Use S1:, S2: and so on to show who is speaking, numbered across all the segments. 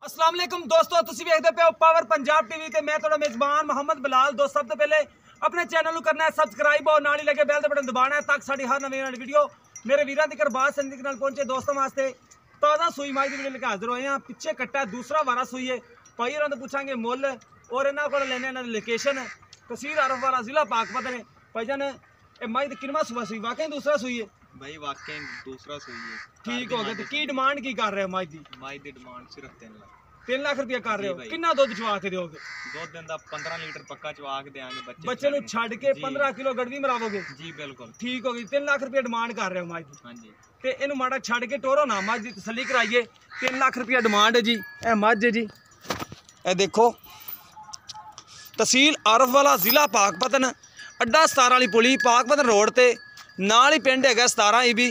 S1: अस्सलाम वालेकुम दोस्तों, तुसी वेखदे पे हो पावर पंजाब टीवी ते मैं थोड़ा मेजबान मोहम्मद बिलाल। दोस्त सब तो पहले अपने चैनल को करना है सबसक्राइब और नाल ही लगे बैल दा बटन दबाना है ताकि साडी हर नवी वीडियो मेरे वीरां तक बात संदिक नाल पहुंचे। दोस्तों वास्ते ताज़ा सूई माई दी वीडियो लेके हाजिर होए हैं। पिछे कट्टा दूसरा वारा सूई है भाई होरां तो पूछांगे मुल और इन्हां कोल लेने इन्हां दी लोकेशन तहसील आरफ वाला जिला पाकपत ने। भाईजान ए माई दी किनवा सूआ सूई? वाकई दूसरा सूई है
S2: भाई, वाकई दूसरा सूई है।
S1: ठीक हो गया। तो की डिमांड की कर रहे हो माई दी?
S2: माई दी डिमांड सिर्फ
S1: 3 लाख रुपया कर रहे हो। कितना दुध चवा के दोगे?
S2: दुध दिन दा 15 लीटर पक्का चवा के देंगे।
S1: बच्चे नु छड़ के 15 किलो गड़वी मरावोगे?
S2: जी बिल्कुल।
S1: ठीक हो गई। 3 लाख रुपया डिमांड कर रहे हो माई दी?
S2: हां जी।
S1: ते इनु माड़ा छड़ के टोरो ना, मझ दी तसल्ली कराइए। 3 लाख रुपया डिमांड है जी। ए मझ है जी, ए देखो तहसील आरफ वाला जिला पाकपतन, अड्डा 17 वाली पुली पाकपतन रोड ते नाल ही पिंड है 17 ई भी।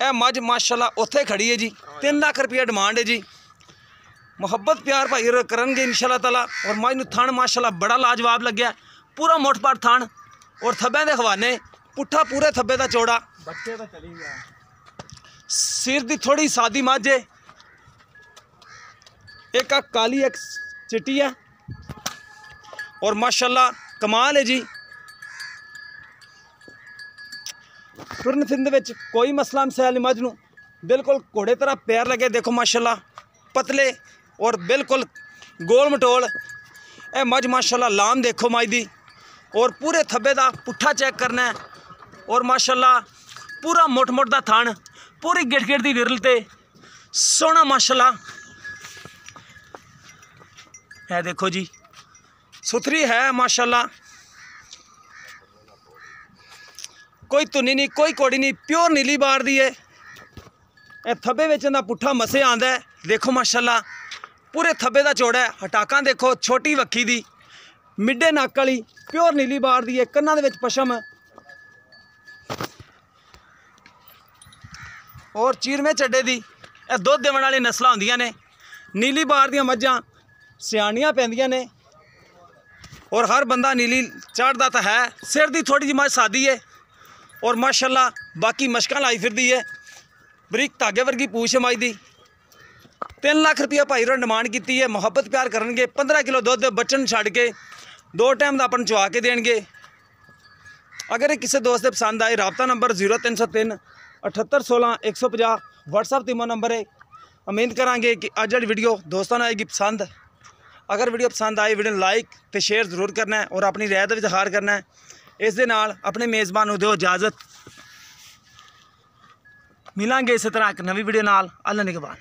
S1: ए मझ माशाल्लाह उत्थे खड़ी है जी। 3 लाख रुपया डिमांड है जी। मुहब्बत प्यार भाई करेंगे इंशाल्लाह ताला। और मझ नूं थण माशाल्लाह बड़ा लाजवाब लग्या, पूरा मुठपाट थण और थब्बे दे खवाने पुट्ठा पूरे थब्बे दा चौड़ा।
S2: बच्चे तो चली गया।
S1: सिर दी थोड़ी सादी मझ है, एक काली एक चिट्टी है और माशाल्लाह कमाल है जी। तुरन फिरन दे विच कोई मसला मसैल नहीं। मझ नूं बिल्कुल घोड़े तरह पैर लगे, देखो माशाल्लाह पतले और बिल्कुल गोल मटोल। ए मझ माशाल्लाह लाम देखो मझ दी और पूरे थब्बे दा पुट्ठा चेक करना है और माशाल्लाह पूरा मुठ मुठ दा थण, पूरी गिट गिट दी विरल ते सोहना माशाल्लाह। है देखो जी, सुथरी है माशाल्लाह, कोई धुनी नहीं कोई कोड़ी नहीं, प्योर नीली बार दी है। ए थब्बे विच दा पुट्ठा मसे आंदा है, देखो माशाल्लाह पूरे थब्बे दा चौड़ा है। हटाकां देखो छोटी वक्खी दी, मिड्डे नक वाली प्योर नीली बार दी है। कन्नां दे विच पशम और चीरमे चड्डे दी। ए दुध देवन वाली नस्लां होंदियां ने। नीली बार दियां मझां सियाणियां पैंदियां ने और हर बंदा नीली चाढ़दा तो है। सिर दी थोड़ी जी मझ सादी है और माशाल्लाह बाकी मशकां लाई फिरदी है। बरीक धागे वर्गी पूछ है मझ दी। 3 लाख रुपया भाई होरां डिमांड की है। मुहब्बत प्यार करनगे, 15 किलो दुध बच्चन छड़ के 2 टाइम का अपन चवा के देंगे। अगर किसी दोस्त के पसंद आए, रबता नंबर 0303 78 16 150 व्हाट्सअप तीमो नंबर है। उम्मीद करांगे कि अज वाली वीडियो दोस्तों ने आएगी पसंद। अगर वीडियो पसंद आए वीडियो लाइक तो शेयर जरूर करना है और अपनी राय का भी इजहार करना है। इस दे नाल अपने मेज़बान नूं दिओ इजाज़त। मिलांगे इस तरह एक नवी वीडियो नाल। अल्लाह निगहबान।